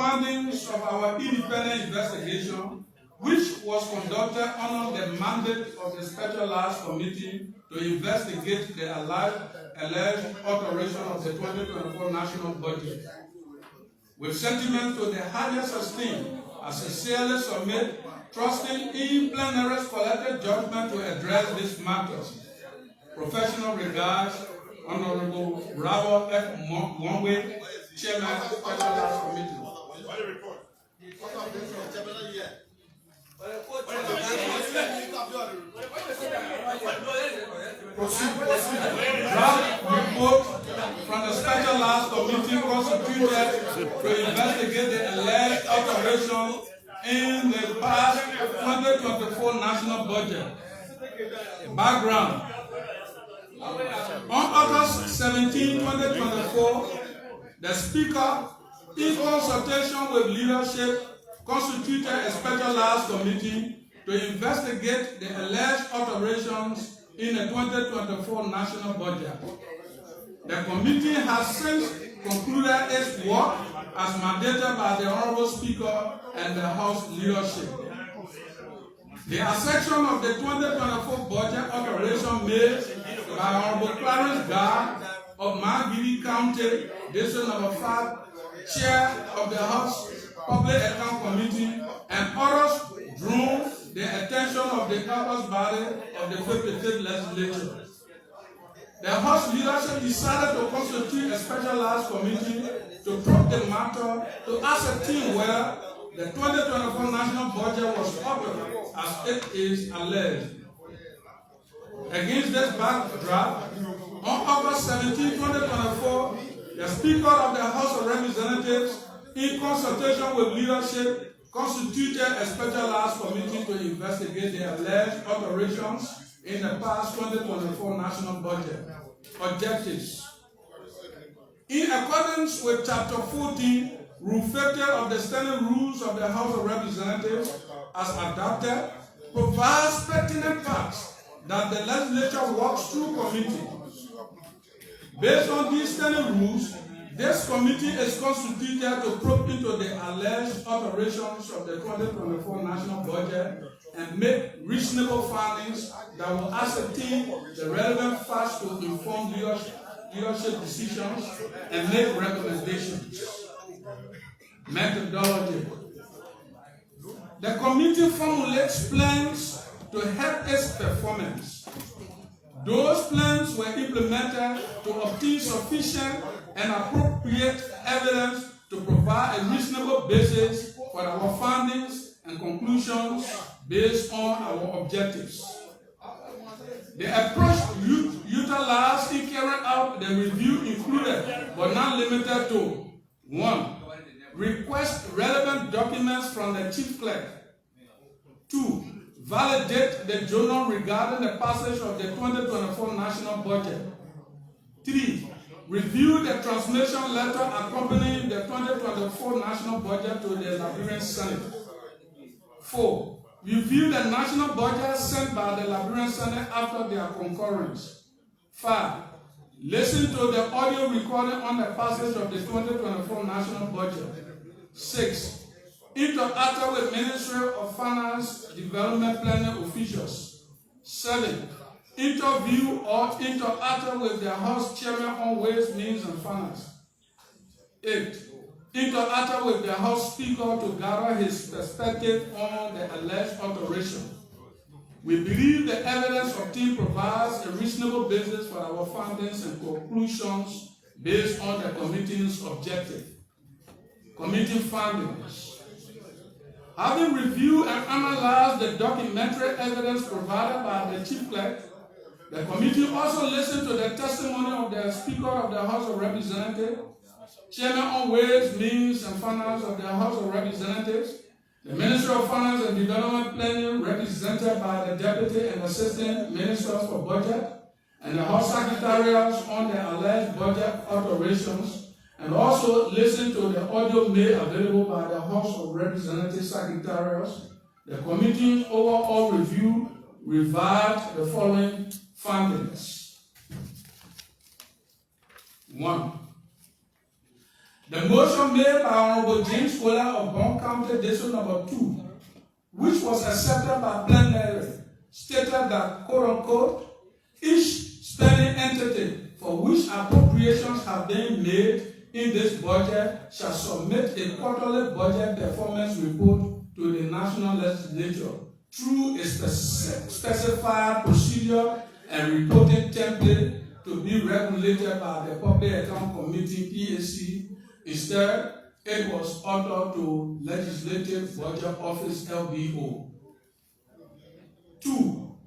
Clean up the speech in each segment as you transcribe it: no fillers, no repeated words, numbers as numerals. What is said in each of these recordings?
findings of our independent investigation, which was conducted under the mandate of the Special Large Committee to investigate the alleged alteration of the 2024 national budget. With sentiments to the highest esteem, I sincerely submit, trusting in plenary's collective judgment to address these matters. Professional regards, Honorable Robert F. Monwe, Chairman, Special Large Committee. Draft report from the Special Large Committee constituted to investigate the alleged alteration in the past 2024 national budget. Background. On August 17, 2024, the Speaker, in consultation with leadership, constituted a Special Large Committee to investigate the alleged alterations in the 2024 national budget. The committee has since concluded its work as mandated by the Honorable Speaker and the House leadership. The assertion of the 2024 budget alteration made by Honorable Clarence Gar of Magiri County, District Number 5, Chair of the House Public Account Committee, and others drew the attention of the caucus body of the 55th Legislature. The House leadership decided to constitute a Special Large Committee to probe the matter to ascertain whether the 2024 national budget was altered as it is alleged. Against this backdrop, on August 17, 2024, the Speaker of the House of Representatives, in consultation with leadership, constituted a Special Large Committee to investigate the alleged alterations in the past 2024 national budget. Objectives. In accordance with Chapter 14, Rule 50 of the Standing Rules of the House of Representatives, as adopted, provides pertinent facts that the legislature works through committee. Based on these standing rules, this committee is constituted to probe into the alleged alterations of the 2024 national budget and make reasonable findings that will ascertain the relevant facts to inform leadership decisions and make recommendations. Methodology. The committee formulates plans to help its performance. Those plans were implemented to obtain sufficient and appropriate evidence to provide a reasonable basis for our findings and conclusions based on our objectives. The approach utilized in carrying out the review included, but not limited to: 1. Request relevant documents from the Chief Clerk. 2. Validate the journal regarding the passage of the 2024 national budget. 3. Review the transmission letter accompanying the 2024 national budget to the Liberian Senate. 4. Review the national budget sent by the Liberian Senate after their concurrence. 5. Listen to the audio recording on the passage of the 2024 national budget. 6. Interact with Ministry of Finance Development Planning officials. 7. Interview or interact with the House Chairman on Ways, Means and Finance. 8. Interact with the House Speaker to gather his perspective on the alleged alteration. We believe the evidence obtained provides a reasonable basis for our findings and conclusions based on the committee's objective. Committee findings. Having reviewed and analyzed the documentary evidence provided by the Chief Clerk, the committee also listened to the testimony of the Speaker of the House of Representatives, Chairman on Ways, Means and Finance of the House of Representatives, the Ministry of Finance and Development Planning represented by the Deputy and Assistant Ministers for Budget, and the House Secretariats on the alleged budget alterations, and also listen to the audio made available by the House of Representatives Secretariats. The committee's overall review revived the following findings. 1. The motion made by Honorable James Fuller of Bond County District Number 2, which was accepted by plenary, stated that, quote-unquote, each spending entity for which appropriations have been made in this budget shall submit a quarterly budget performance report to the National Legislature through a specified procedure and reporting template to be regulated by the Public Account Committee, PAC. Instead, it was ordered to Legislative Budget Office, LBO. 2.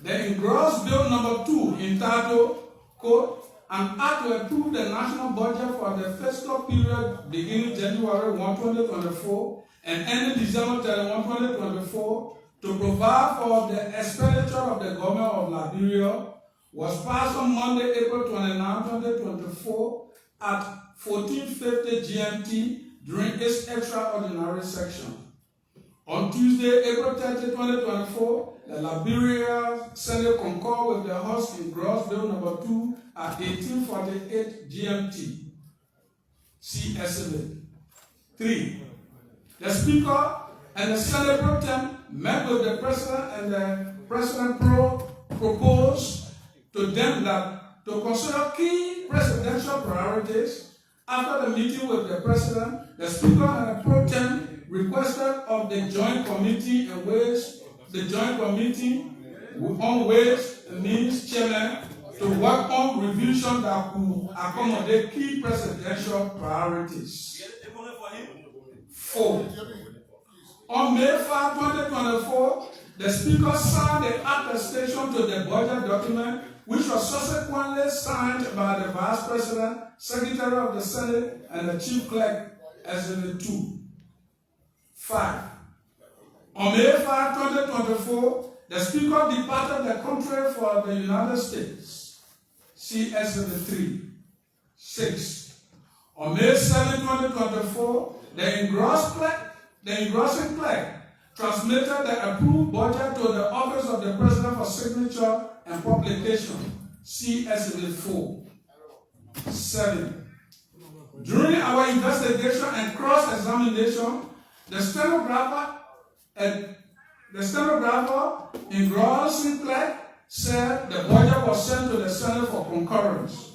The engrossed bill number 2 entitled, quote, an act to approve the national budget for the fiscal period beginning January 1, 2024 and ending December 31, 2024 to provide for the expenditure of the government of Liberia was passed on Monday, April 29, 2024 at 14:50 GMT during its extraordinary session. On Tuesday, April 30, 2024, the Liberia Senate concurred with the House engrossed bill number 2 at 18:48 GMT. See Exhibit 3. The Speaker and the Senate Pro Tem met with the President, and the President proposed to them that to consider key presidential priorities. After the meeting with the President, the Speaker and the Pro Tem requested of the Joint Committee on Ways and Means Chairman to work on revision that could accommodate key presidential priorities. 4. On May 5, 2024, the Speaker signed the attestation to the budget document, which was subsequently signed by the Vice President, Secretary of the Senate, and the Chief Clerk, Exhibit 2. 5. On May 5, 2024, the Speaker departed the country for the United States. See Exhibit 3. 6. On May 7, 2024, the engrossing clerk transmitted the approved budget to the Office of the President for signature and publication. See Exhibit 4. 7. During our investigation and cross-examination, the stenographer engrossing clerk said the budget was sent to the Senate for concurrence.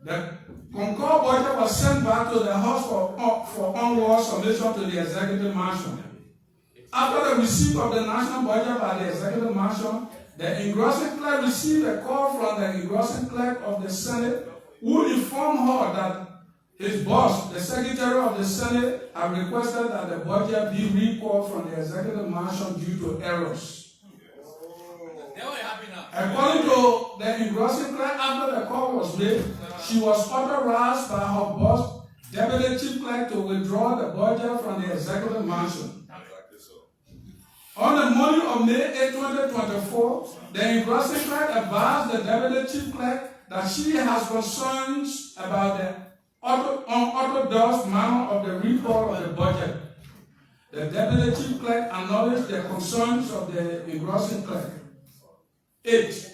The concurred budget was sent back to the House for onward submission to the Executive Mansion. After the receipt of the national budget by the Executive Mansion, the engrossing clerk received a call from the engrossing clerk of the Senate, who informed her that his boss, the Secretary of the Senate, had requested that the budget be recalled from the Executive Mansion due to errors. According to the engrossing clerk, after the call was made, she was authorized by her boss, Deputy Chief Clerk, to withdraw the budget from the Executive Mansion. On the morning of May 8, 2024, the engrossing clerk advised the Deputy Chief Clerk that she has concerns about the unorthodox manner of the recall of the budget. The Deputy Chief Clerk acknowledged the concerns of the engrossing clerk. 8.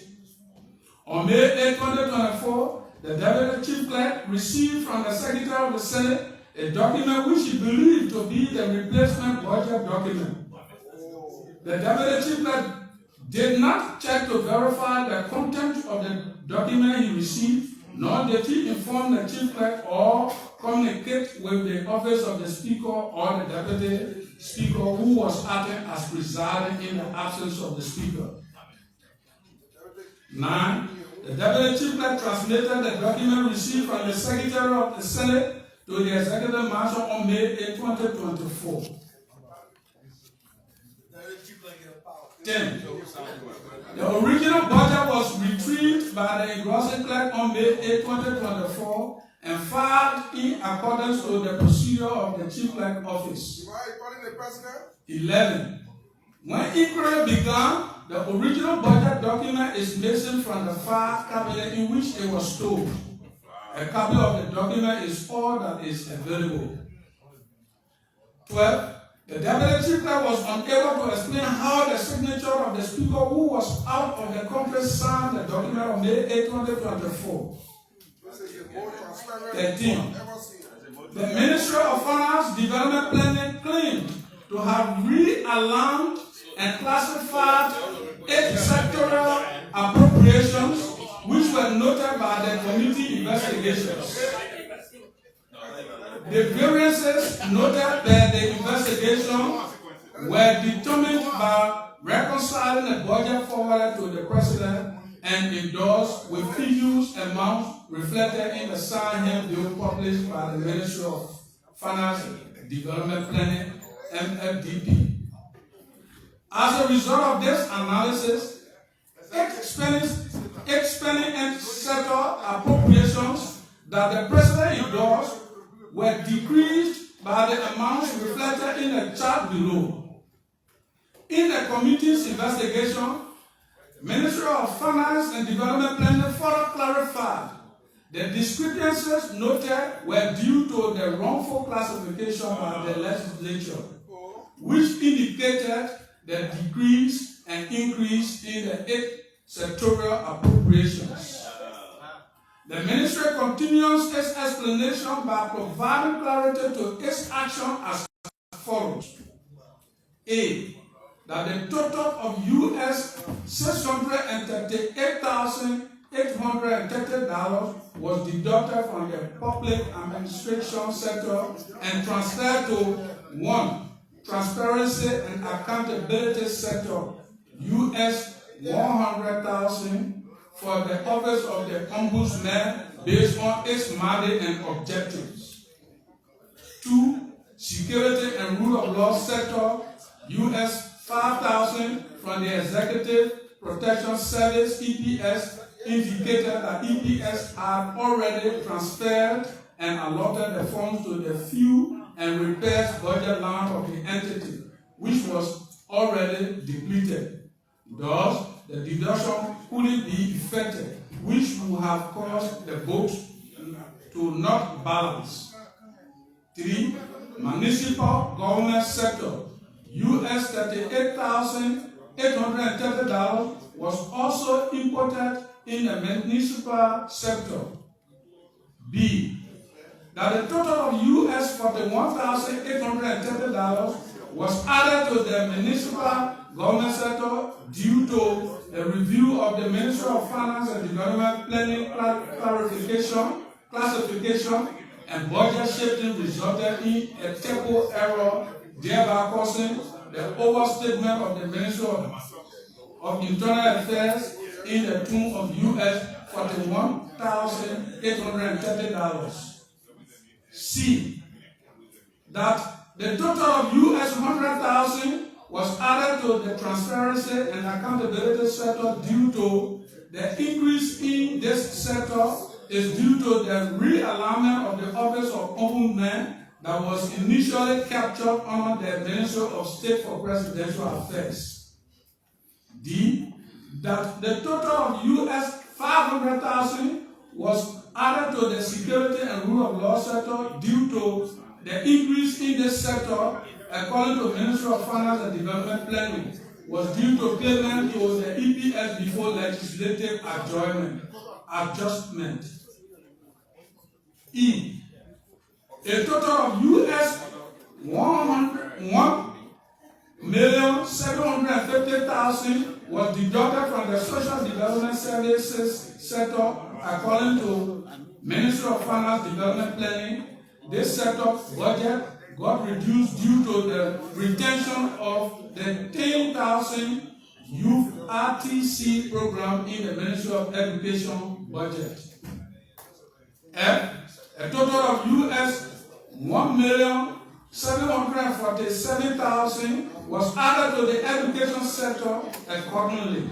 On May 8, 2024, the Deputy Chief Clerk received from the Secretary of the Senate a document which he believed to be the replacement budget document. The Deputy Chief Clerk did not check to verify the content of the document he received, nor did he inform the Chief Clerk or communicate with the Office of the Speaker or the Deputy Speaker, who was acting as presiding in the absence of the Speaker. 9. The Deputy Chief Clerk transmitted the document received from the Secretary of the Senate to the Executive Mansion on May 8, 2024. 10. The original budget was retrieved by the engrossing clerk on May 8, 2024 and filed in accordance to the procedure of the Chief Clerk Office. 11. When inquiry began, the original budget document is missing from the file cabinet in which it was stored. A copy of the document is all that is available. 12. The Deputy Chief Clerk was unable to explain how the signature of the Speaker, who was out of the country, signed the document on May 8, 2024. 13. The Ministry of Finance Development Planning claimed to have realigned and classified 8 sectoral appropriations which were noted by the committee investigations. The variances noted by the investigation were determined by reconciling a budget forwarded to the President and endorsed with figures amounts reflected in the signed handbill published by the Ministry of Finance Development Planning, MFDP. As a result of this analysis, expanding and sector appropriations that the President endorsed were decreased by the amounts reflected in the chart below. In the committee's investigation, Ministry of Finance and Development Planning further clarified the discrepancies noted were due to the wrongful classification by the legislature, which indicated the decrease and increase in the 8 sectoral appropriations. The ministry continues its explanation by providing clarity to its action as follows. A. That the total of US $638,830 was deducted from the public administration sector and transferred to 1. Transparency and accountability sector, US $100,000 for the office of the Ombudsman based on its mandate and objectives. 2. Security and rule of law sector, US $5,000 from the Executive Protection Service, EPS, indicated that EPS had already transferred and allotted the funds to the fuel and repairs budget line of the entity, which was already depleted. Thus, the deduction couldn't be effected, which would have caused the books to not balance. 3. Municipal government sector, US $38,830 was also imported in the municipal sector. B. That the total of US $41,830 was added to the municipal government sector due to the review of the Ministry of Finance and Development Planning classification and budget shifting resulted in a typo error, thereby causing the overstatement of the Ministry of Internal Affairs in the tune of US $41,830. C. That the total of US $100,000 was added to the transparency and accountability sector due to the increase in this sector is due to the realignment of the Office of Ombudsman that was initially captured under the Ministry of State for Presidential Affairs. D. That the total of US $500,000 was added to the security and rule of law sector due to the increase in this sector, according to the Ministry of Finance and Development Planning, was due to payment to the EPS before legislative adjustment. E. A total of US $1,750,000 was deducted from the Social Development Services sector, according to Ministry of Finance Development Planning. This sector budget got reduced due to the retention of the 10,000 youth RTC program in the Ministry of Education budget. F. A total of US $1,747,000 was added to the education sector accordingly.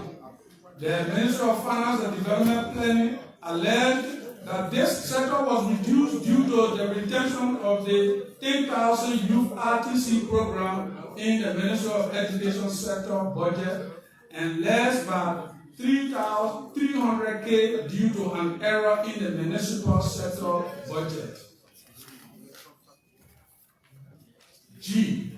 The Ministry of Finance and Development Planning alleged that this sector was reduced due to the retention of the 10,000 youth RTC program in the Ministry of Education sector budget and less by $300,000 due to an error in the municipal sector budget. G.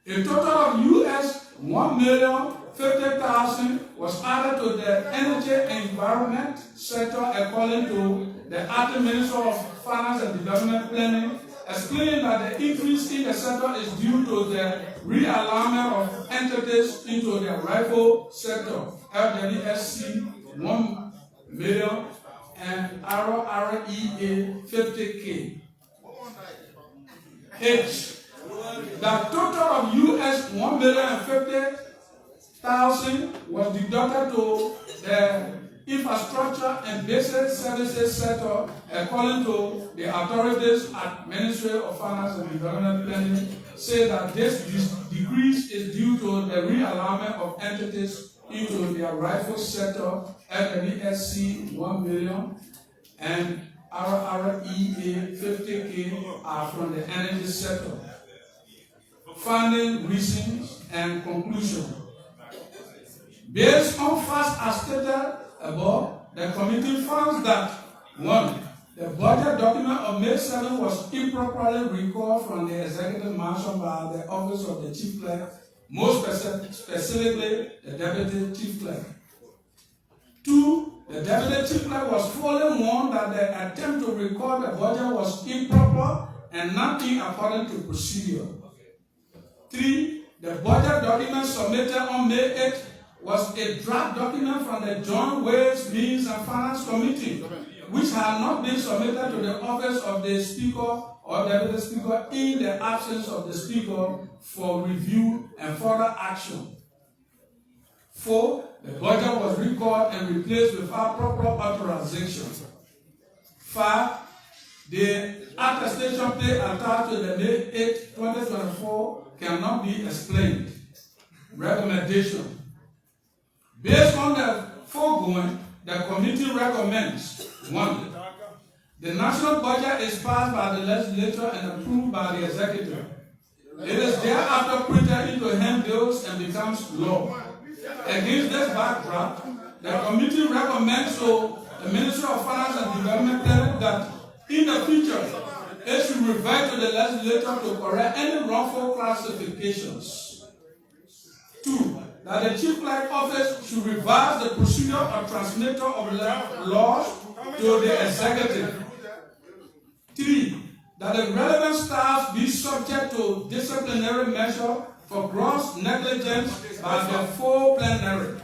A total of US $1,050,000 was added to the energy and environment sector according to the acting Minister of Finance and Development Planning, explaining that the increase in the sector is due to the realignment of entities into the rifle sector, LWSC 1 million and RREA 50K. H. The total of US 1,050,000 was deducted to the infrastructure and basic services sector according to the authorities at Ministry of Finance and Development Planning, say that this decrease is due to the realignment of entities into the rifle sector, LWSC 1 million and RREA 50K are from the energy sector. Finding, reasons, and conclusion. Based on facts as stated above, the committee finds that 1. The budget document of May 7 was improperly recalled from the executive mansion by the office of the chief clerk, most specifically the deputy chief clerk. 2. The deputy chief clerk was fully warned that the attempt to record the budget was improper and not in accordance to procedure. 3. The budget document submitted on May 8 was a draft document from the Joint Ways, Means and Finance Committee, which had not been submitted to the office of the Speaker or Deputy Speaker in the absence of the Speaker for review and further action. 4. The budget was recalled and replaced without proper authorization. 5. The attestation paid attached to the May 8, 2024 cannot be explained. Recommendation. Based on the foregoing, the committee recommends 1. The national budget is passed by the legislature and approved by the executive. It is thereafter printed into handbills and becomes law. Against this backdrop, the committee recommends to the Ministry of Finance and Development Planning that in the future, it should revert to the legislature to correct any wrongful classifications. 2. That the Chief Clerk Office should revise the procedure of transmitter of laws to the executive. 3. That the relevant staff be subject to disciplinary measure for gross negligence by the full plenary.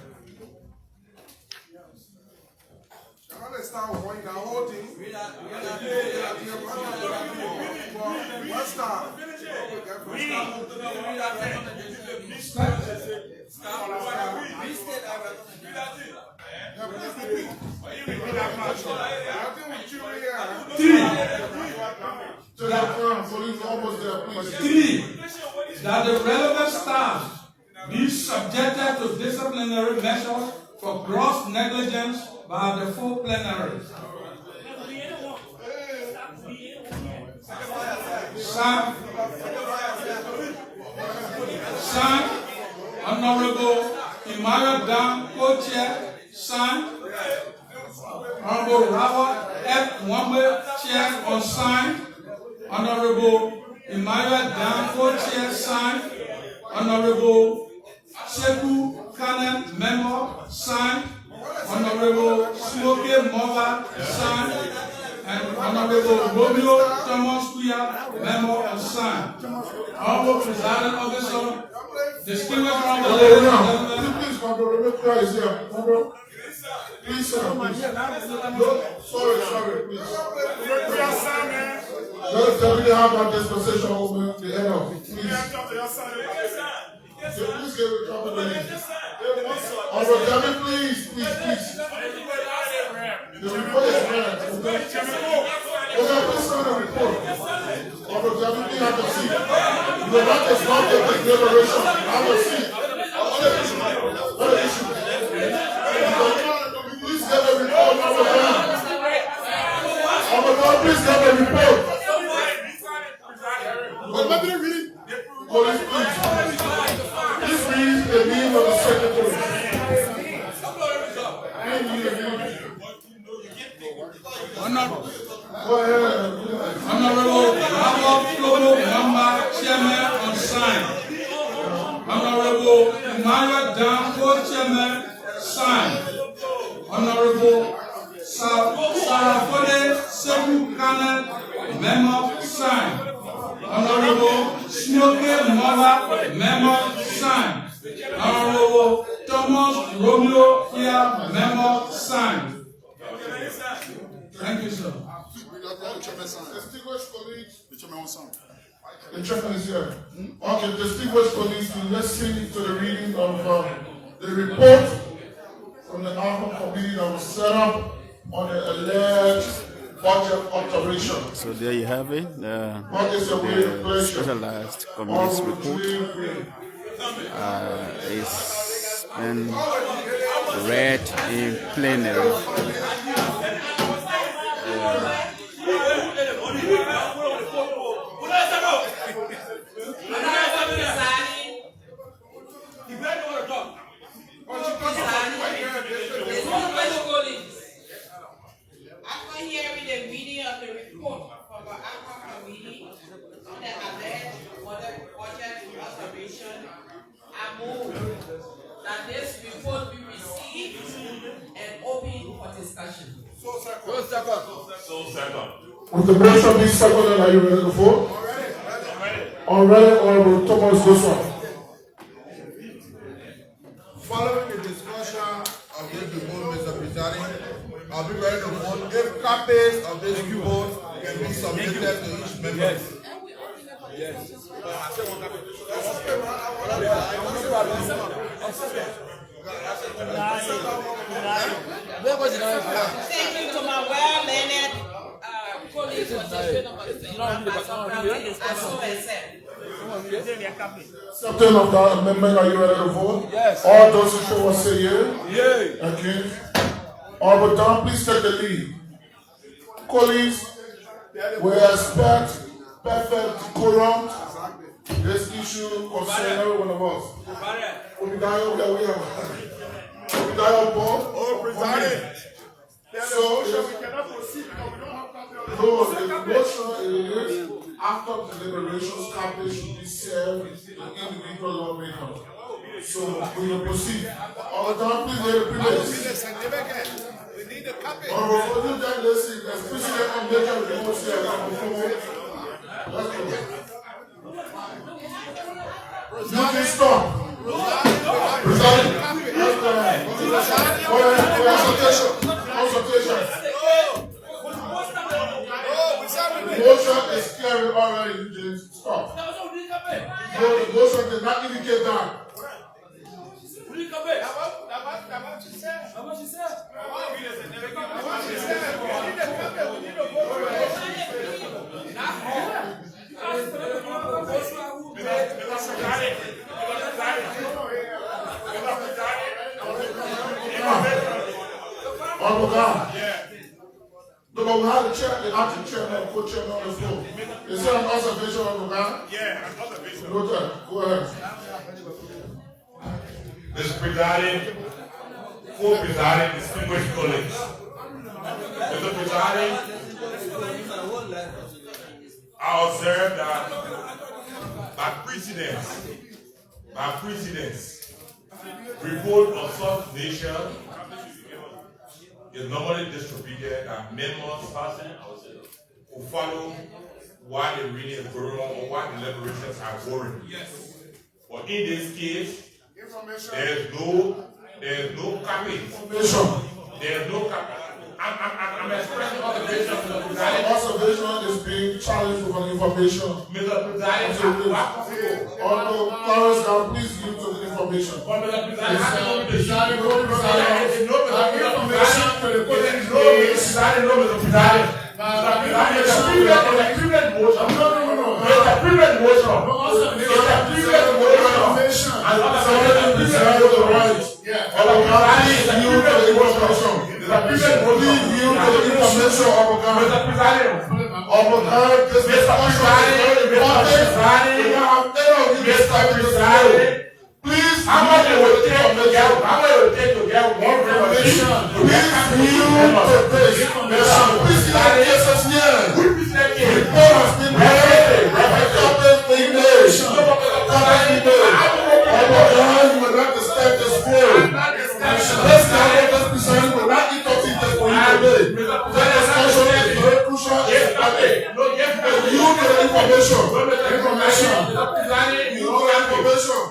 Three, that the relevant staff be subjected to disciplinary measures for gross negligence by the full plenary. Signed, Honorable Emmanuel Dan, co-chair, signed, Honorable Robert F. Wambe, chair, unsigned, Honorable Emmanuel Dan, co-chair, signed, Honorable Sekou Kanem, member, signed, Honorable Smokey Mova, signed, and Honorable Romeo Thomas Kuya, member, and signed. Honorable Presiding Officer, distinguished Honorable please, Honorable is here. Please, sir, please. Sorry, please. Let us really have that dispensation over the end of it, please. Please get it up in the name. Honorable David, please. The report is read. Okay, please send the report. Honorable David, please have a seat. The right is not the declaration. Have a seat. What issue? Please get the report, Honorable David. Honorable, please get the report. Police, please read the name of the secretary. Honorable Robert Flobo Mamba, chairman, unsigned. Honorable Emmanuel Dan, co-chairman, signed. Honorable Sarah Fode, Scarlett, memo, sign. Honorable Smokey Mother, memo, sign. Honorable Thomas Romeo here, memo, sign. Thank you, sir. Distinguished colleagues, the chairman is here. Okay, distinguished colleagues, to listen to the reading of the report from the Alpha Committee that was set up on the alleged budget alteration. So there you have it, the specialized committee's report is been read in plenary. After hearing the reading of the report from the Alpha Committee on the alleged budget alteration, I move that this report be received and open for discussion. So second. With the motion being seconded, are you ready to vote? Already, Honorable Thomas Joshua. Following the discussion of this report, Mr. Presiding, I'll be ready to vote if copies of this report can be submitted to each member. Yes. Thank you to my well-mannered colleagues for taking up Accepting of that amendment, are you ready to vote? Yes. All those in favor say yea. Yay. Okay. Honorable Don, please take the lead. Colleagues, we expect perfect decorum. This issue concerns every one of us. Obidayo, where we are. Obidayo, Paul. Oh, Presiding. So, We cannot proceed because we don't have copies. no, the motion is after deliberations, copies should be served to individual lawmakers. So, we will proceed. Honorable Don, please lay the privilege. We need a copy. Honorable, you then listen, as President and Major reports here, let's go. You can stop. Presiding. Consultation. The motion is carried already. You just stop. No, the motion did not indicate that. No, but we have the chair, the acting chairman, co-chairman on the floor. Is there an observation on the ground? Yeah, an observation. Go ahead. Mr. Presiding, co-presiding, distinguished colleagues. Mr. Presiding, I observe that by precedence, report of such nation is normally distributed and members who follow why the reading is going on or why the deliberations are going. Yes. But in this case, there's no copy. There's no copy. I'm expressing observation, Mr. Presiding. Observation is being challenged with an information. Mr. Presiding, although Clarence, now please give to the information. Please, how much it will take to get one revelation? Please,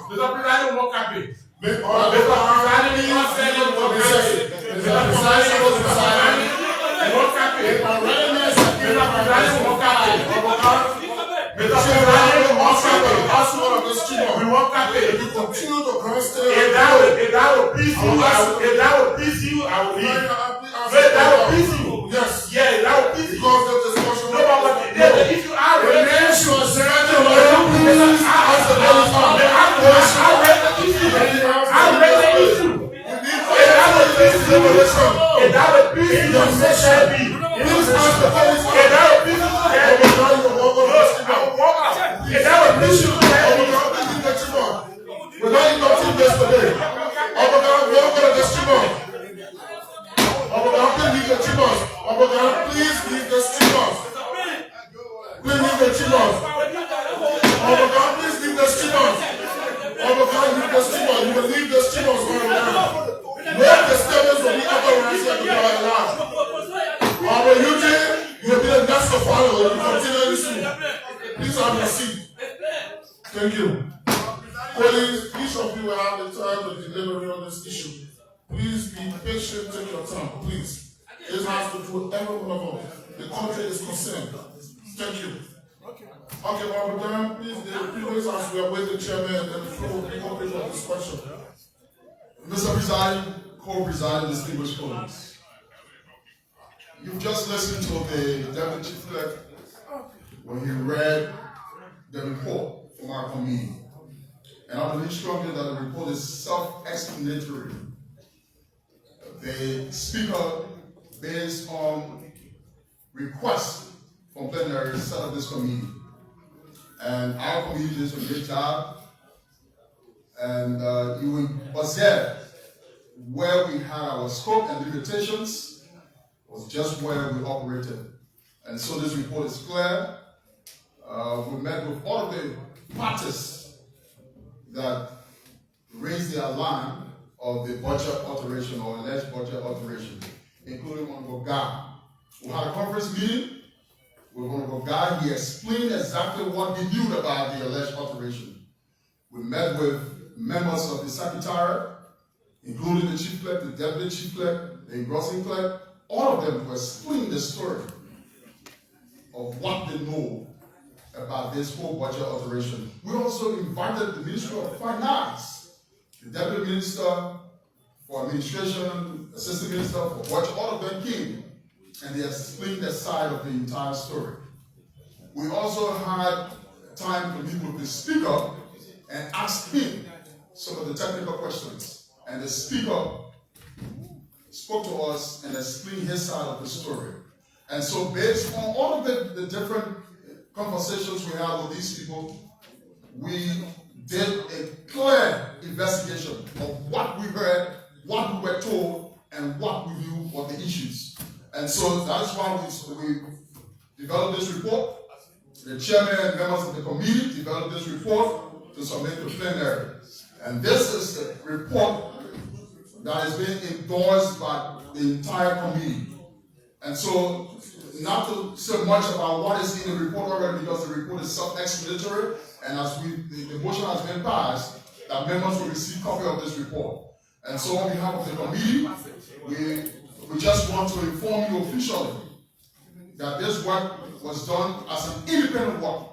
Mr. President, what happened? Mr. President, if you continue to constantly, if that will please you, I will leave. If that will please you, yes, yeah, that will please you. Because the discussion, No, but the issue I read, if that will please you, please ask the police. If that will please you, if that will please you, without you talking yesterday, please leave the streamers. Please leave the streamers. Please leave the streamers. Leave the streamers. You will leave the streamers right now. No disturbance will be authorized here to be allowed. Eugene, you will be the next to follow. You continue this. Please have your seat. Thank you. Please, each of you will have the time to deliver on this issue. Please be patient, take your time, please. This has to do with every one of us. The country is concerned. Thank you. Okay, Madam, please, the previous as we await the chairman and the floor will be open for discussion. Mr. Presiding, co-presiding, distinguished colleagues. You've just listened to the Deputy Chief Clerk when he read the report from our committee. And I believe strongly that the report is self-explanatory. The Speaker, based on requests from plenary, set up this committee. And our committee did a great job. And you will observe where we had our scope and limitations was just where we operated. And so this report is clear. We met with all of the parties that raised the alarm of the budget alteration or alleged budget alteration, including Honorable Guy. We had a conference meeting with Honorable Guy. He explained exactly what he knew about the alleged alteration. We met with members of the Secretariat, including the Chief Clerk, the Deputy Chief Clerk, the engrossing clerk. All of them were explaining the story of what they know about this whole budget alteration. We also invited the Ministry of Finance, the Deputy Minister for Administration, Assistant Minister for Budget. All of them came and they explained their side of the entire story. We also had time to meet with the Speaker and ask him some of the technical questions. And the Speaker spoke to us and explained his side of the story. And so based on all of the different conversations we had with these people, we did a clear investigation of what we heard, what we were told, and what we knew were the issues. And so that's why we developed this report. The chairman and members of the committee developed this report to submit to plenary. And this is the report that is being endorsed by the entire committee. And so, not to say much about what is in the report already, because the report is self-explanatory, and as the motion has been passed, that members will receive a copy of this report. And so on behalf of the committee, we just want to inform you officially that this work was done as an independent work,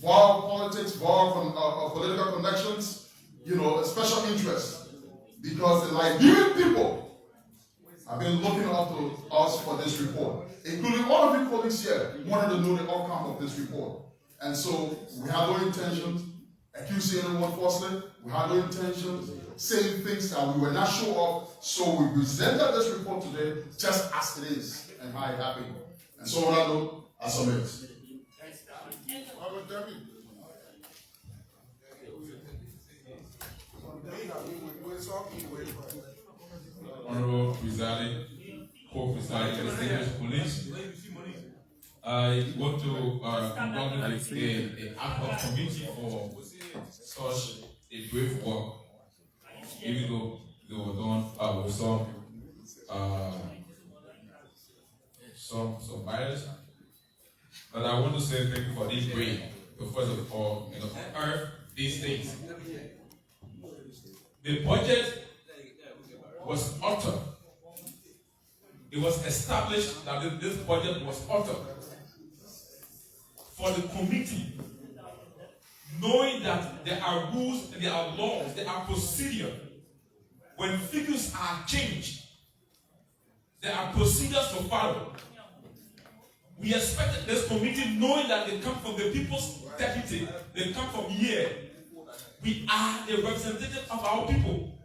void of politics, void of political connections, a special interest, because the Liberian people have been looking up to us for this report, including all of you colleagues here who wanted to know the outcome of this report. And so we had no intention accusing anyone falsely. We had no intention saying things that we were not sure of. So we presented this report today just as it is and how it happened. And so on that note, I submit. Honorable Presiding, co-presiding, distinguished police, I want to congratulate the ad hoc committee for such a brave work, even though they were done with some bias. But I want to say thank you for this brain to first of all, unearth these things. The budget was altered. It was established that this budget was altered for the committee, knowing that there are rules, there are laws, there are procedures. When figures are changed, there are procedures to follow. We expected this committee, knowing that they come from the people's deputy, they come from here. We are the representative of our people.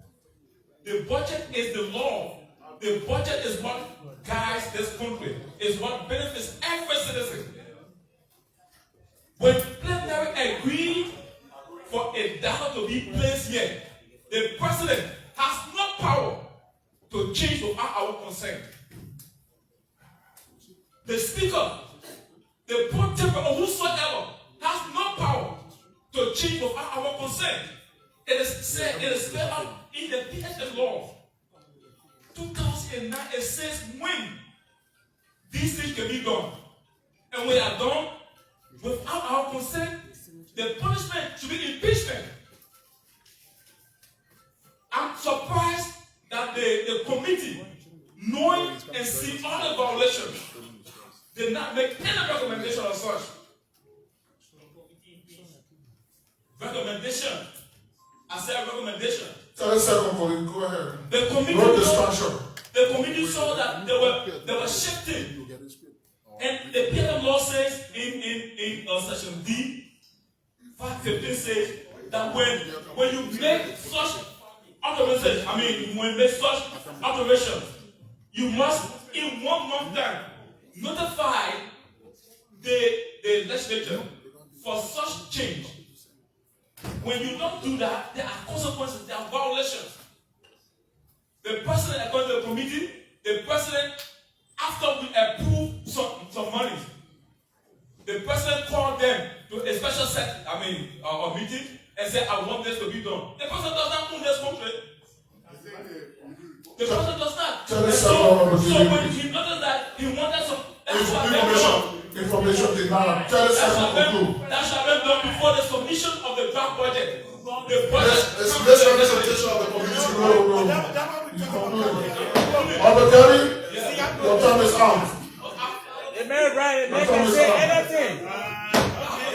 The budget is the law. The budget is what guides this country, is what benefits every citizen. When plenary agreed for a dollar to be placed here, the president has no power to change without our consent. The speaker, the pontiff, or whosoever has no power to change without our consent. It is said, it is spelled out in the PSA law. 2009, it says when these things can be done. And when they are done without our consent, the punishment should be impeachment. I'm surprised that the committee, knowing and seeing all the violations, did not make any recommendation of such. Recommendation. I said recommendation. 30 seconds for you. Go ahead. The committee, No distraction. the committee saw that they were shifting. And the PLM law says in section D, 515 says that when you make such alterations, when you make such alterations, you must in 1 month time notify the legislature for such change. When you don't do that, there are consequences, there are violations. The president, according to the committee, the president, after we approve some money, the president called them to a special a meeting and said, I want this to be done. The president does not own this country. The president does not. So when he noticed that he wanted some information did not. That shall be done before the submission of the draft budget. The budget. It's misrepresentation of the community. Your time is out. The man right, the man can say anything. The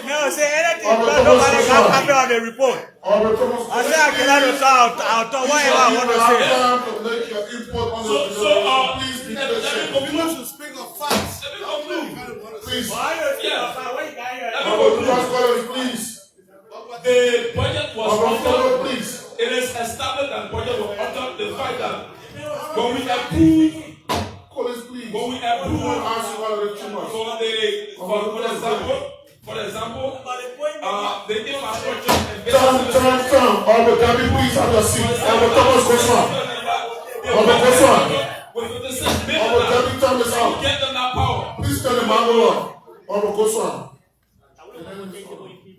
man will say anything, but nobody can copy on the report. I say I cannot understand. I'll talk whatever I want to say. Please be patient. You should speak of facts. Please. Please. The budget was altered. Please. It is established that budget was altered. The fact that when we approve, for example, the infrastructure investment. Time. Please have your seat. Time is out. Get them that power. Please tell the man over.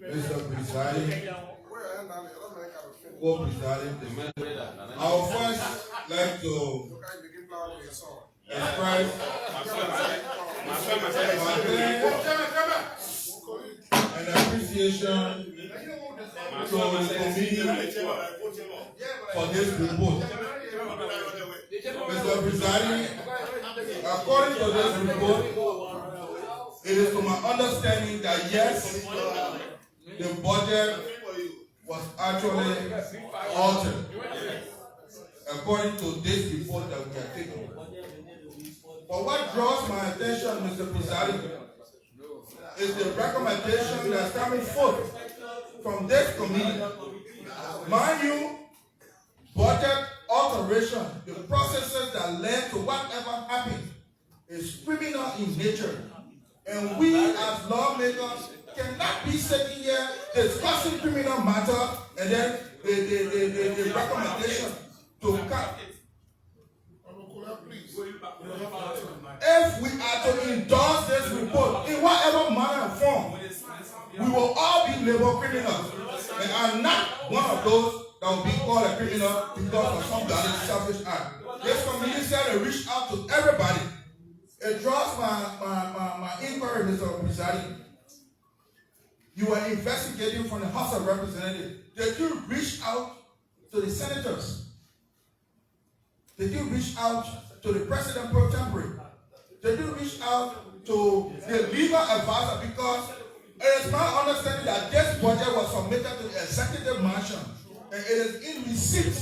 Mr. Presiding, co-presiding, I would first like to express an appreciation to the committee for this report. Mr. Presiding, according to this report, it is to my understanding that yes, the budget was actually altered according to this report that we are taking. But what draws my attention, Mr. Presiding, is the recommendation that's coming forth from this committee. Mind you, budget alteration, the processes that led to whatever happened, is criminal in nature. And we as lawmakers cannot be sitting here discussing criminal matter and then the recommendation to cut. If we are to endorse this report in whatever manner and form, we will all be labor criminals. And I'm not one of those that will be called a criminal because of some bloody selfish act. This committee said it reached out to everybody. It draws my inquiry, Mr. Presiding. You were investigating from the House of Representatives. Did you reach out to the senators? Did you reach out to the president pro tempore? Did you reach out to the legal advisor? Because it is my understanding that this budget was submitted to the executive mansion and it is in receipt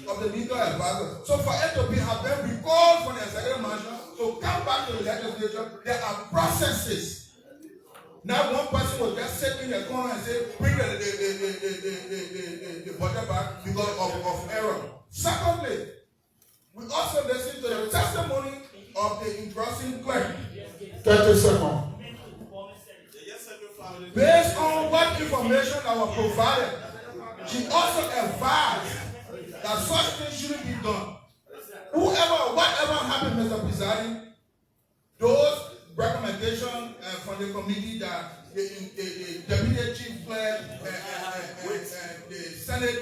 of the legal advisor. So for it to have been recalled from the executive mansion to come back to the legislature, there are processes. Not one person will just sit in the corner and say, bring the budget back because of error. Secondly, we also listen to the testimony of the engrossing clerk. 30 seconds. Based on what information that was provided, she also advised that such things shouldn't be done. Whatever happened, Mr. Presiding, those recommendations from the committee that the deputy chief clerk and the Senate,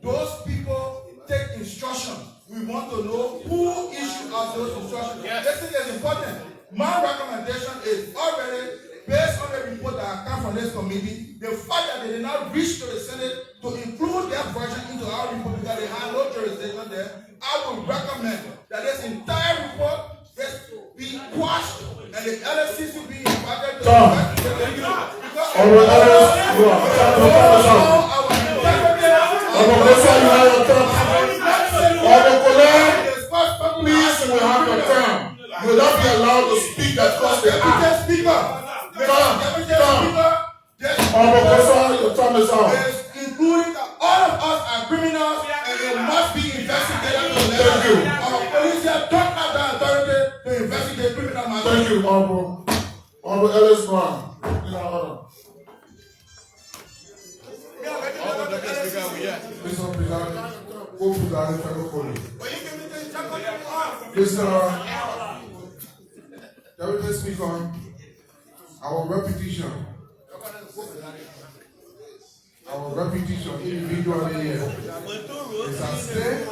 those people take instruction. We want to know who issued out those instructions. Yes. This thing is important. My recommendation is already based on the report that come from this committee, the fact that they did not reach to the Senate to include their version into our report because they had no jurisdiction there. I would recommend that this entire report be quashed and the LFCC be invited to please, we have your term. You will not be allowed to speak because they are. Your term is out. Including that all of us are criminals and it must be investigated. Thank you. Our police here don't have the authority to investigate criminal matters. Thank you, Honorable. Honorable Ellis Brown. Mr. President, co-president, federal police. Mr. Deputy Speaker, our repetition individually here is at stake,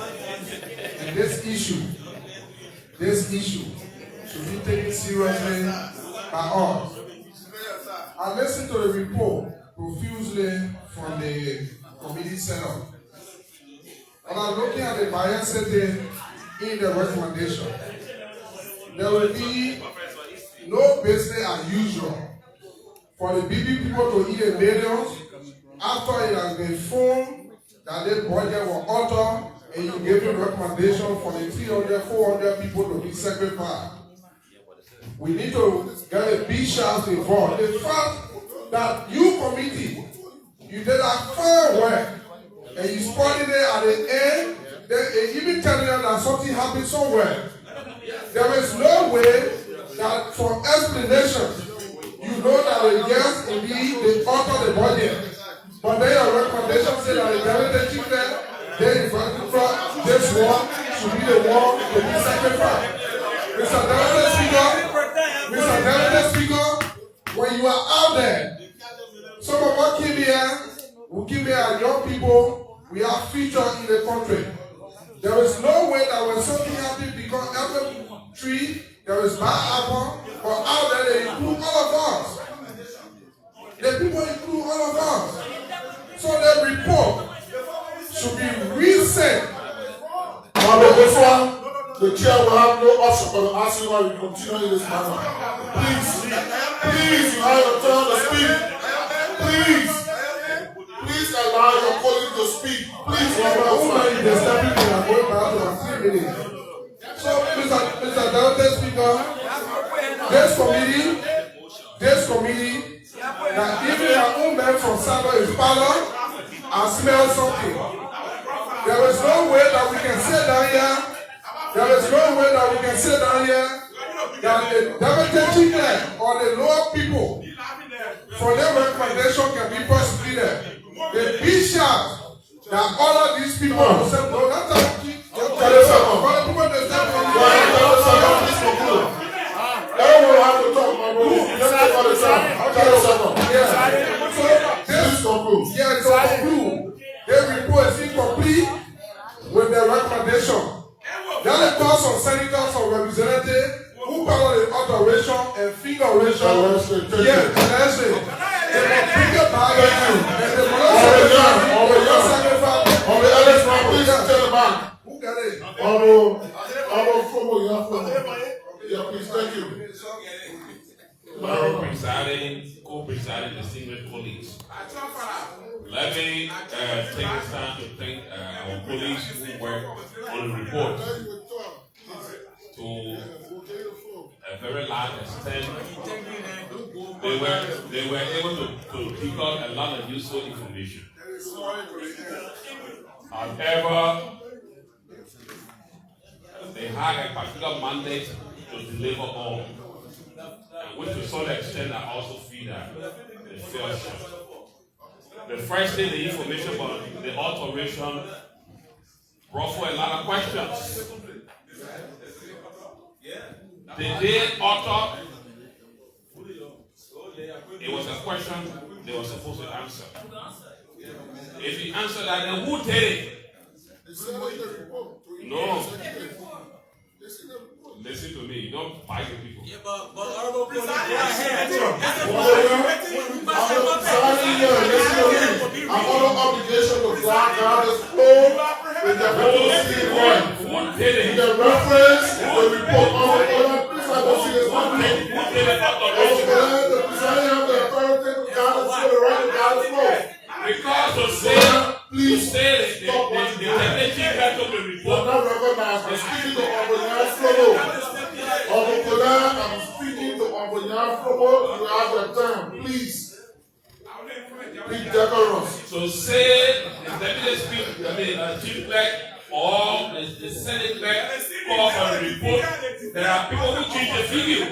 and this issue should be taken seriously by us. I listened to the report profusely from the committee setup. And I'm looking at the biasity in the recommendation. There will be no business as usual for the BB people to eat a millions after it has been informed that the budget was altered and you gave a recommendation for the 300, 400 people to be sacrificed. We need to get a big chance involved. The fact that you committee, you did a fair work and you spotted it at the end, they even tell you that something happened somewhere. There is no way that from explanation, you know that yes, indeed, they alter the budget. But then your recommendation say that the government chief there, they invited from this one should be the one to be sacrificed. Mr. Deputy Speaker, when you are out there, some of us came here, we came here as young people, we are featured in the country. There is no way that when something happens, because every tree, there is bad apple, but out there they include all of us. The people include all of us. So the report should be reset. The chair will have no option but to ask you why we continue in this manner. Please, you have your turn to speak. Please allow your colleague to speak. Please, So, Mr. Deputy Speaker, this committee, that even our own man from Saba is parlor, I smell something. There is no way that we can sit down here. There is no way that we can sit down here that the deputy chief or the lower people for their recommendation can be prosecuted. The bishop that all of these people will say, no, that's how we keep. Everyone have to talk, my bro. Let's take all the time. Yes, to conclude. The report is incomplete with the recommendation. There are the cause of senators or representatives who follow the alteration and figuration. Yes, that's it. They will bring it back and the Yeah, please, thank you. Co-presiding distinguished colleagues. Let me take this time to thank our colleagues who work on the report. To a very large extent, they were able to pick up a lot of useful information. However, they had a particular mandate to deliver all, and which to some extent I also feel that they fell short. The first thing, the information about the alteration brought for a lot of questions. Did they author? It was a question they were supposed to answer. If you answer that, then who did it? No. Listen to me. Don't fight the people. Yeah, but honorable police, I'm under obligation to flag down this floor with the the reference, the report. Please, I don't see this one. The presiding have the authority to guide us to the right to guide us floor. Because to say, please say the deputy head of the report. Not recognized. I'm speaking to Ombonyan Flobo. I'm speaking to Ombonyan Flobo. You have the time, please. Be decorous. So say the deputy speaker, chief clerk or the senate clerk call for a report. There are people who change the figure,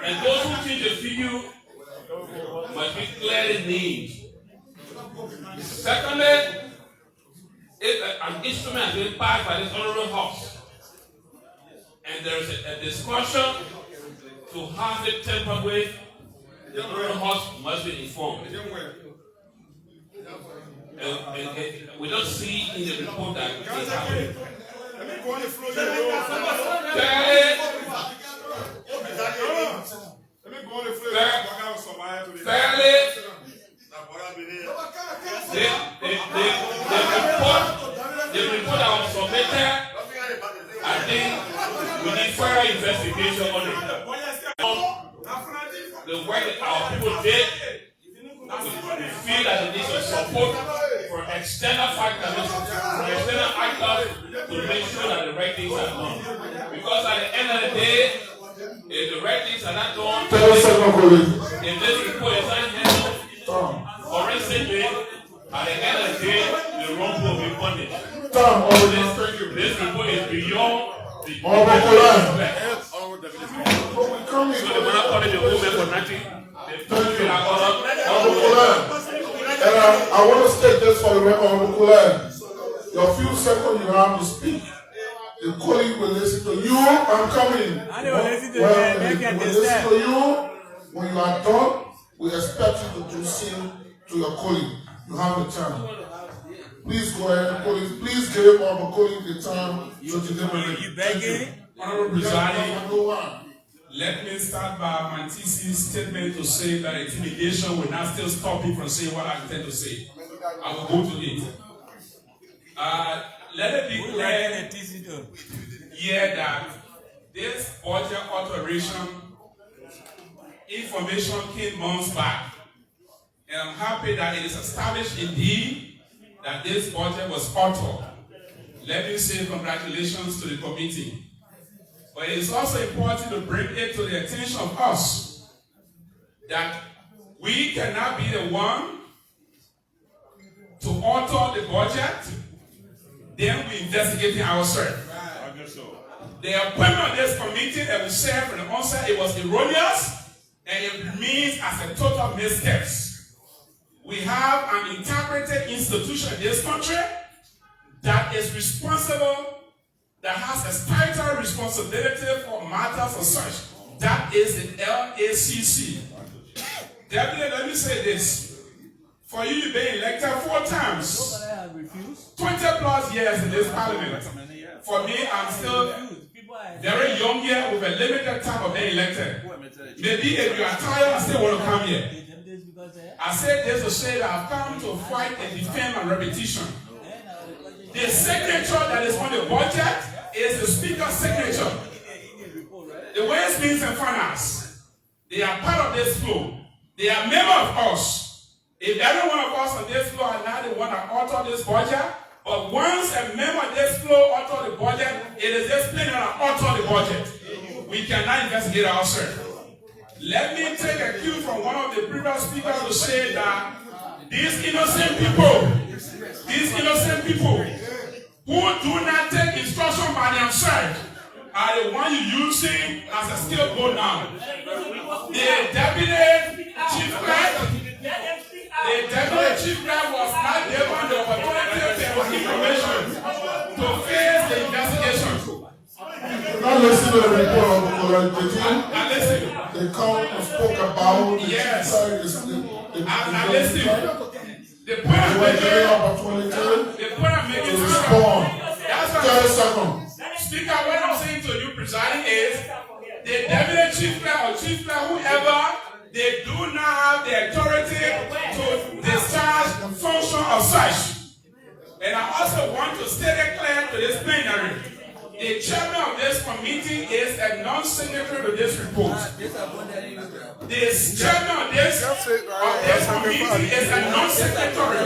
and those who change the figure must be clearly named. Secondly, if an instrument has been passed by this honorable house, and there is a discussion to have it tampered with, the honorable house must be informed. And we don't see in the report that it happened. Fairly, the report that was submitted, I think we need further investigation on the work that our people did. We feel that it needs some support for external factors, to make sure that the right things are done. Because at the end of the day, if the right things are not done, if this report is not handled forensically, at the end of the day, the wrong will be punished. This report is beyond the so they will not punish the women for nothing. I want to state this for the record, Honorable Kulan. Your few seconds you have to speak. The colleague will listen to you. I'm coming. I will listen to them. They will listen to you. When you are done, we expect you to do same to your colleague. You have the time. Please go ahead, colleague. Please give our colleague the time to deliver. You begging? Honorable Presiding, let me start by my TC's statement to say that intimidation will not still stop me from saying what I intend to say. I will go to it. Let it be clear here that this budget alteration information came months back. And I'm happy that it is established indeed that this budget was altered. Let me say congratulations to the committee. But it is also important to bring it to the attention of us that we cannot be the one to alter the budget, then we investigating ourselves. The appointment of this committee that we said from the onset, it was erroneous and it remains as a total mistake. We have an interpreted institution in this country that is responsible, that has a statutory responsibility for matters of such. That is the LACC. Deputy, let me say this. For you to be elected 4 times, 20 plus years in this parliament. For me, I'm still very young here with a limited time of being elected. Maybe if you are tired, I still want to come here. I said this to say that I've come to fight and defend my repetition. The signature that is on the budget is the speaker's signature. The Ways, Means and Finance, they are part of this flow. They are member of us. If every one of us on this floor are not the one that author this budget, but once a member of this floor author the budget, it is this plenary that author the budget. We cannot investigate ourselves. Let me take a cue from one of the previous speakers to say that these innocent people who do not take instruction by themselves are the ones you're using as a scapegoat now. The deputy chief clerk was not given the opportunity for information to face the investigation. Now listen to the report of the listen. The count spoke about yes. The point I'm making to respond. That's 30 seconds. Speaker, what I'm saying to you, presiding, is the deputy chief clerk or chief clerk, whoever, they do not have the authority to discharge the function of such. And I also want to state it clear to this plenary. The chairman of this committee is a non-signatory to this report. The chairman of this committee is a non-signatory.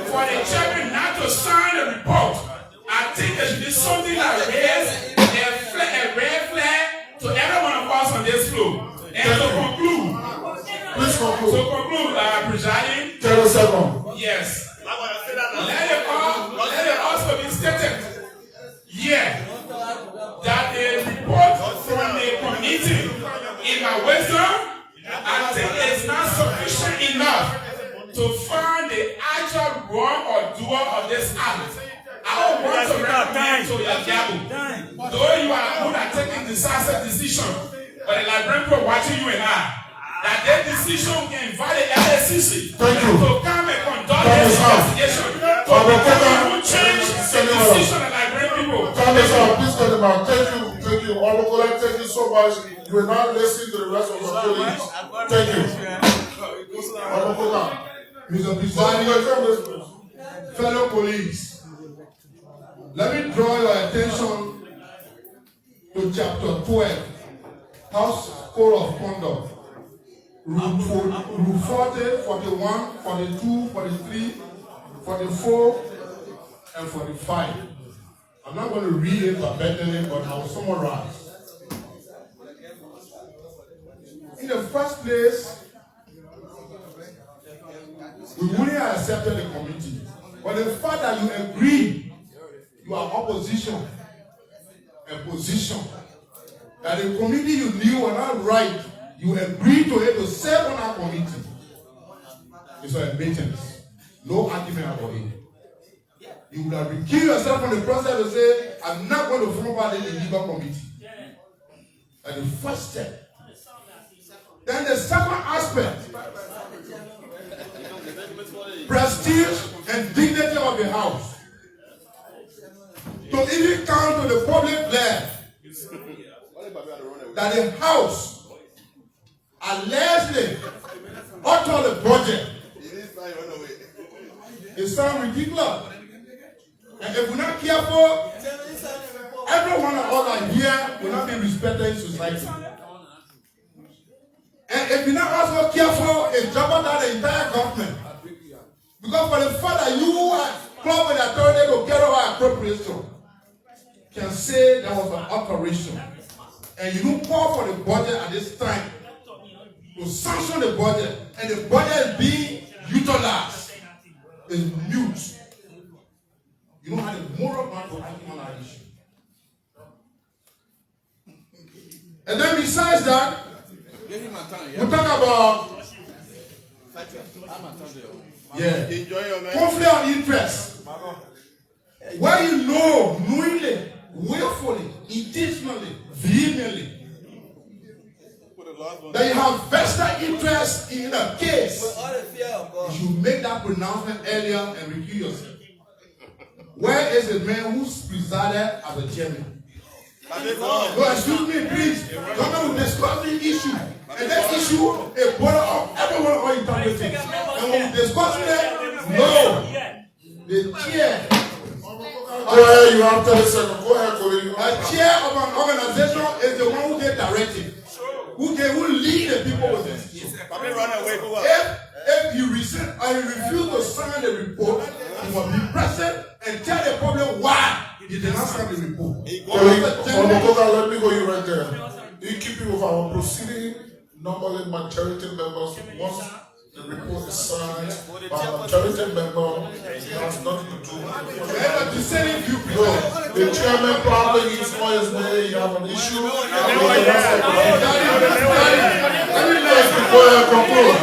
For the chairman not to sign the report, I think there should be something that raises a red flag to every one of us on this floor. And to conclude, please conclude. To conclude, presiding. 30 seconds. Yes. Let it also be stated that the report from the committee, in my wisdom, I think it's not sufficient enough to find the actual wrong or doer of this act. I don't want to recommend to your gavel. Though you are good at taking decisive decisions, but the librarian people watching you and I, that their decision can invite the LSCC to come and conduct this investigation. To change the decision of the librarian people. Please get them out. Thank you. Olukola, thank you so much. You will not listen to the rest of the colleagues. Thank you. Olukola. Mr. President, fellow colleagues, let me draw your attention to chapter 12, House Code of Conduct. Rule 40, 41, 42, 43, 44, and 45. I'm not going to read it verbatim, but I'll summarize. In the first place, we wouldn't have accepted the committee. But the fact that you agree, you are opposition, a position, that the committee you knew were not right, you agreed to it to serve on our committee. It's an admittance. No argument about it. You would have recused yourself from the process to say, I'm not going to follow part in the legal committee. That's the first step. Then the second aspect, prestige and dignity of the house. To even come to the public land that the house allegedly authored the budget. It sounds ridiculous. And if we're not careful, every one of us are here will not be respected in society. And if you're not also careful, it jeopardize the entire government. Because for the fact that you are close with the authority to carry out appropriation, can say there was an alteration. And you don't call for the budget at this time to sanction the budget, and the budget is being utilized. It's mute. You don't have the moral man to argue on that issue. And then besides that, we talk about conflict of interest. Where you know, knowingly, willfully, intentionally, vehemently, that you have vested interest in a case, you should make that pronouncement earlier and recuse yourself. Where is the man who presided as a chairman? No, excuse me, please. Government will discuss the issue. And that issue is brought up everyone all interpreting. And when we discuss it, no. The chair ahead, you have 30 seconds. Go ahead, Cody. A chair of an organization is the one who gave directive, who lead the people with this. If you resist or you refuse to sign the report, you will be present and tell the public why you did not sign the report. Let me go you right there. In keeping with our proceeding, normally majority members, once the report is signed by a majority member, it has nothing to do with the chairman probably is on his way, you have an issue. Go ahead, conclude.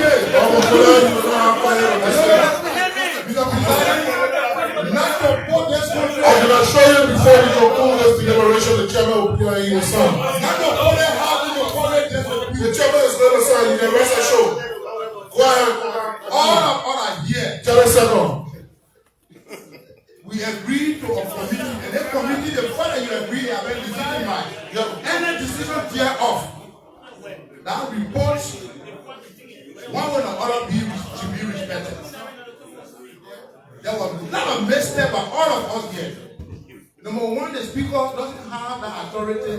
I can assure you before we conclude this deliberation, the chairman will be on your son. The chairman is going to sign you, the rest of the show. Go ahead. All are here. 30 seconds. We agreed to a committee, and that committee, the fact that you agree, have a decision mind. Any decision thereof, that report, one way or other, should be respected. There was not a mistake by all of us here. Number one, the speaker doesn't have the authority.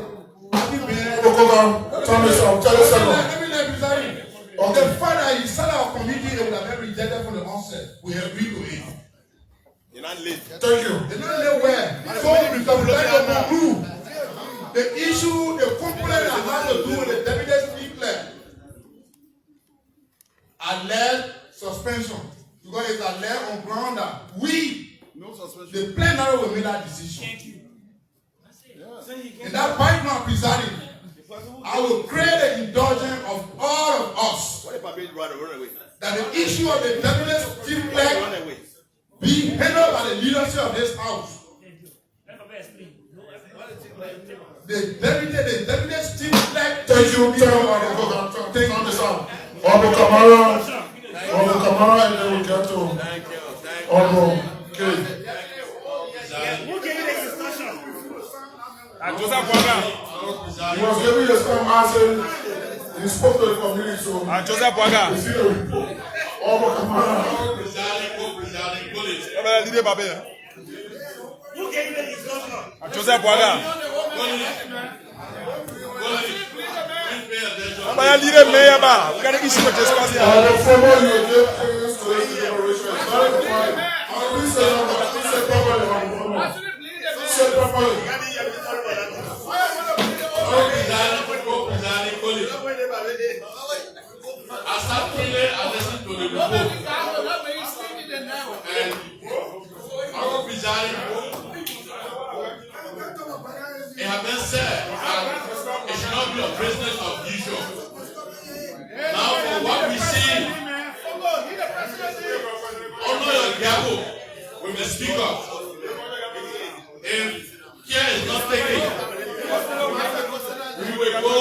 The fact that he set our committee, they would have been rejected from the onset. We agreed to it. You're not late. Thank you. They're not late where? So we can let them the issue, the complaint that has to do with the deputy speaker, alleged suspension. Because it's alleged on ground that the plenary will make that decision. And that by now presiding, I will create the indulgence of all of us that the issue of the deputy chief clerk be handled by the leadership of this house. The deputy chief clerk. Thank you, turn this out. Honorable Kamara, and then we get to Honorable K. He was giving his time answer. He spoke to the community, so Joseph Waga. you see the report. Honorable Kamara. Joseph Waga. I'm lead a mayor bar. We got to issue a discussion. It has been said it should not be a business of usual. Now, for what we see, honor your gavel with the speaker. If care is not taken, we will go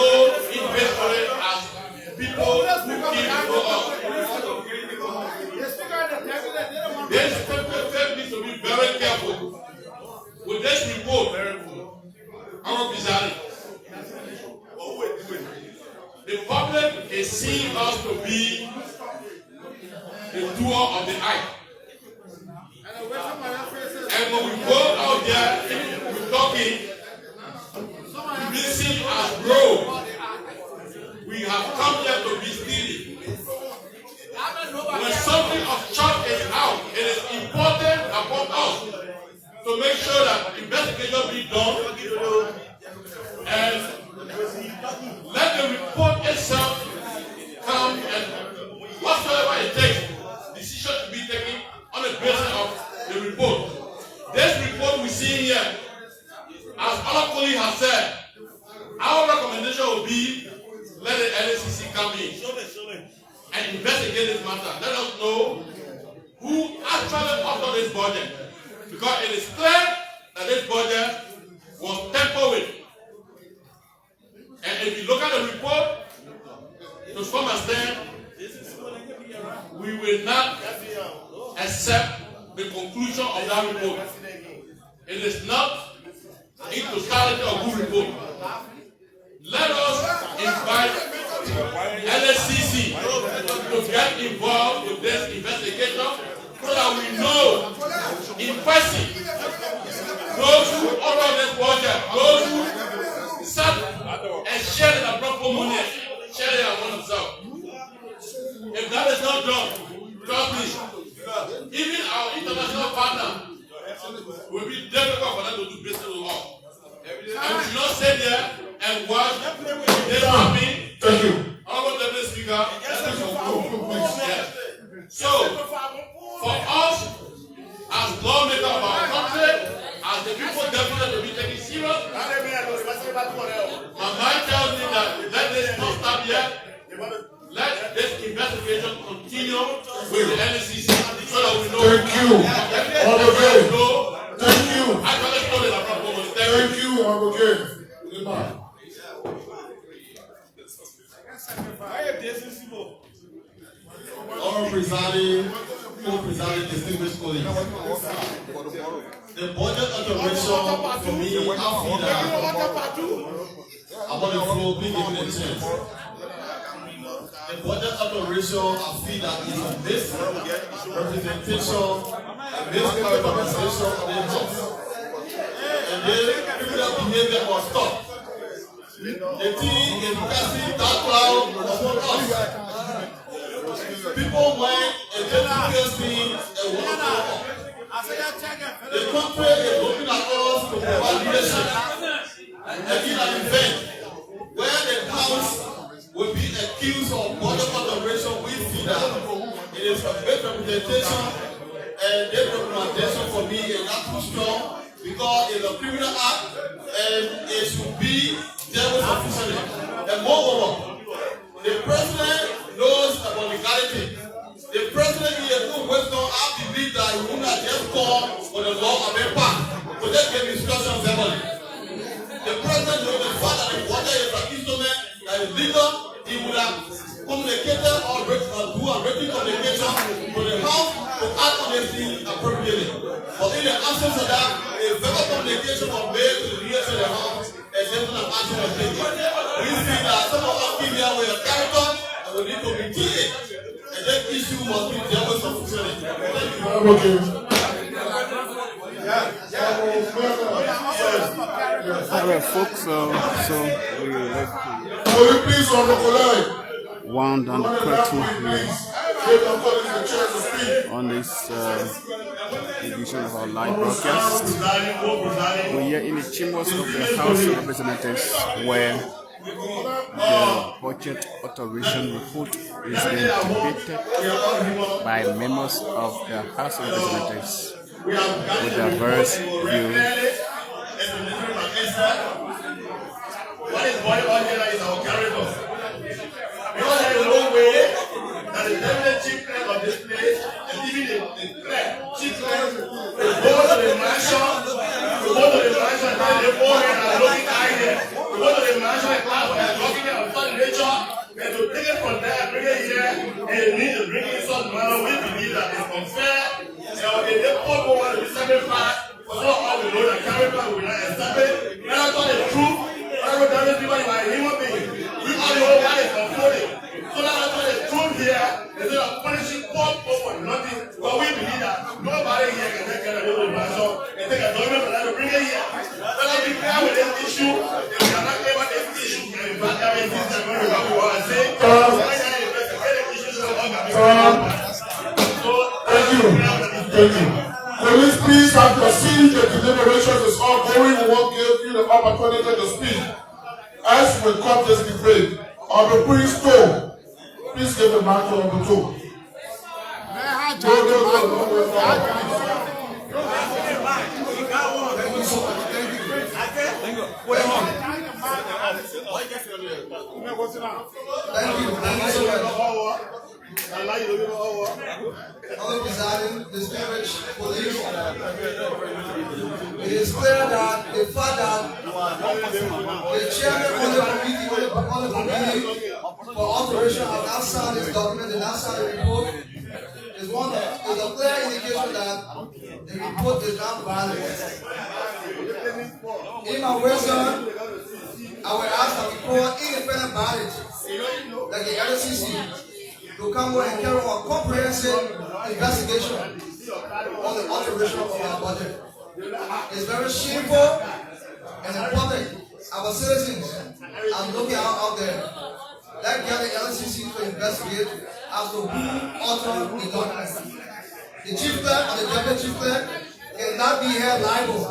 in bed for it as people who keep before us. This people need to be very careful with this report. Our bizarre. The public is seeing us to be the doer of the act. And when we go out there, we're talking, we be seen as bro. We have come here to be stealing. When something of church is out, it is important upon us to make sure that investigation be done and let the report itself come and whatsoever it takes, decision to be taken on the basis of the report. This report we see here, as other colleagues have said, our recommendation will be let the LACC come in and investigate this matter. Let us know who actually authored this budget. Because it is clear that this budget was tampered with. And if you look at the report, to some extent, we will not accept the conclusion of that report. It is not in totality a good report. Let us invite LSCC to get involved with this investigation so that we know in person international partner, it will be difficult for them to do business with us. And we should not stay there and watch this happen. Thank you. Honorable Deputy Speaker, so, for us, as lawmakers of our country, as the people definitely to be taken serious, my mind tells me that let this not stop yet. Let this investigation continue with the NCC so that we know. Thank you. Thank you. Thank you. Honorable Presiding, co-presiding, distinguished colleagues. The budget alteration for me, I feel that I'm on the floor being given a chance. The budget alteration, I feel that is a misrepresentation, a mischaracterization of the House. And then criminal behavior must stop. The thing is casting that cloud upon us. People went and did various things and want to go up. The country is looking at us to provide leadership and in an event where the House will be accused of budget alteration. We see that it is a big representation, and this representation for me is not too strong because it's a criminal act and it should be dealt with officially. And moreover, the president knows about legality. The president here no wisdom. I believe that he would not just call for the law of a path, but just give instructions verbally. The president knows the fact that the water is an instrument that is legal. He would have communicated or do a written communication to the House to act on this thing appropriately. But in the absence of that, a verbal communication was made to the leaders of the House and certain action was taken. We see that some of us came here with a character and we need to be clear. And that issue must be dealt with sufficiently. Thank you. Alright, folks, so we let wound down the curtain on this edition of our live broadcast. We're here in the chambers of the House of Representatives where the budget alteration report is being debated by members of the House of Representatives with diverse views. What is going on here is our character. Because there is no way that the deputy chief clerk of this place and even the chief clerk will go to the mansion, and they go in and looking at it. We go to the mansion and class and talking about such nature, and to take it from there and bring it here, and they need to bring it in such manner. We believe that it's unfair, and they put over to be sacrificed. So all we know that character will not establish. We are not the truth. I will tell you people you are a human being. We all know what is unfolding. So that's why the truth here is that punishing poor people for nothing. But we believe that nobody here can take care of the mansion and take a document for that to bring it here. Let us be clear with this issue. If we are not clear about this issue, we can invite every system when we come to our say. Thank you. Police, please have your seat. The deliberations is ongoing. We won't give you the opportunity to speak. As we cut this debate, Honorable Prince Toe, please give the mic to Honorable Toe. Thank you so much. Thank you. Honorable Presiding, distinguished colleagues, it is clear that the fact that the chairman on the committee for alteration have not signed this document and not signed the report is a clear indication that the report is not valid. In my wisdom, I will ask that we call independent bodies like the LCC to come over and carry out a comprehensive investigation on the alteration of our budget. It's very shameful and important. Our citizens are looking out there. Let's get the LCC to investigate as to who altered the document. the chief clerk or the deputy chief clerk cannot be held liable.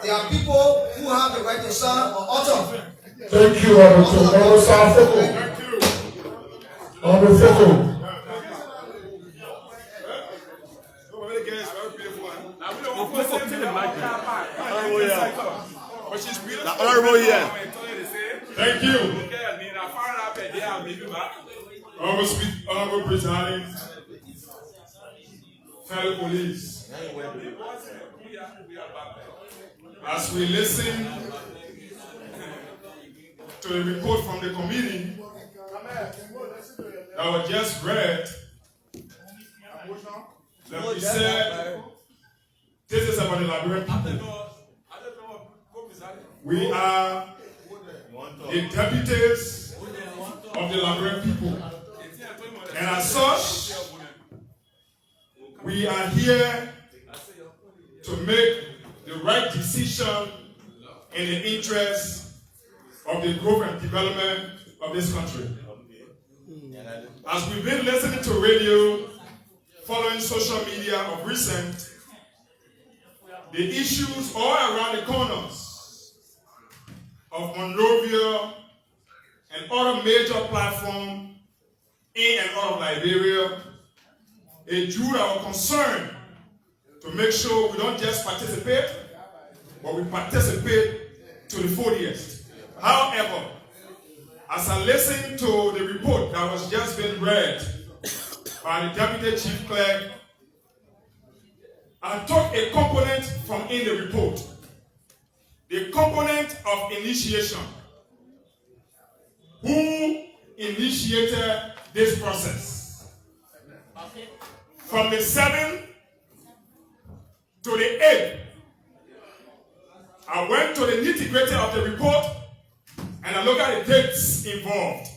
There are people who have the right to sign or alter. Thank you, Honorable Safoko. Honorable Foko. The honorable here. Thank you. Honorable Presiding, fellow police, as we listen to the report from the committee that was just read, like we said, this is about the Liberian people. We are the deputies of the Liberian people. And as such, we are here to make the right decision in the interest of the growth and development of this country. As we've been listening to radio, following social media of recent, the issues all around the corners of Monrovia and other major platforms in and out of Liberia, it drew our concern to make sure we don't just participate, but we participate to the fullest. However, as I listened to the report that was just being read by the Deputy Chief Clerk, I took a component from in the report, the component of initiation. Who initiated this process? From the 7th to the 8th, I went to the nitty-gritty of the report and I looked at the dates involved.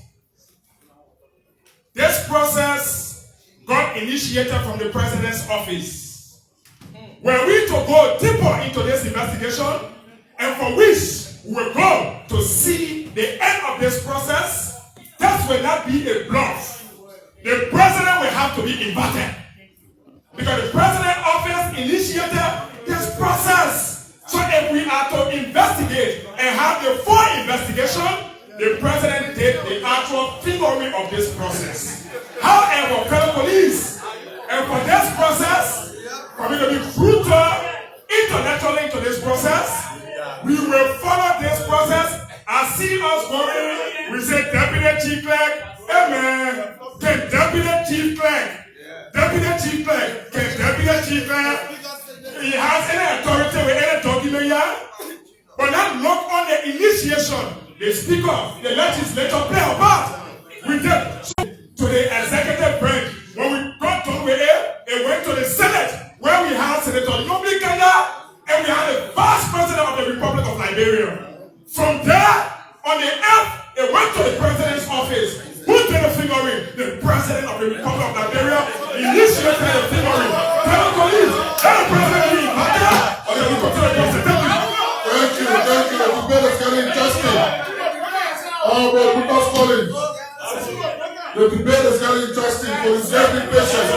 This process got initiated from the President's office. Were we to go deeper into this investigation, and for which we will go to see the end of this process, that will not be a bluff. The President will have to be invited. Because the President's office initiated this process. So if we are to investigate and have the full investigation, the President did the actual figuring of this process. However, fellow police, and for this process, for me to be fruitful intellectually into this process, we will follow this process. I see us going, we say Deputy Chief Clerk, amen. Can Deputy Chief Clerk, Deputy Chief Clerk, can Deputy Chief Clerk, he has any authority with any document here, but not look on the initiation, the speaker, the legislature play a part with them. So, to the executive branch, when we got done with it went to the Senate, where we had Senator Nobly Kenya, and we had the Vice President of the Republic of Liberia. From there, on the 8th, it went to the President's office. Who did the figuring? The President of the Republic of Liberia initiated the figuring. Tell the police, tell the President to be invited, or they will go to the President. Thank you. The debate is getting interesting. Because Collins, the debate is getting interesting. Police, be patient.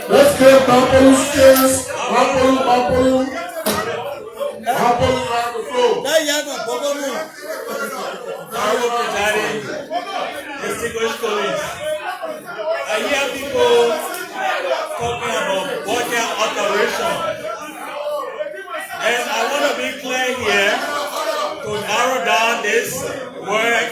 Let's get Bampolu chairs. Bampolu. Distinguished colleagues, I hear people talking about budget alteration, and I want to be clear here to narrow down this word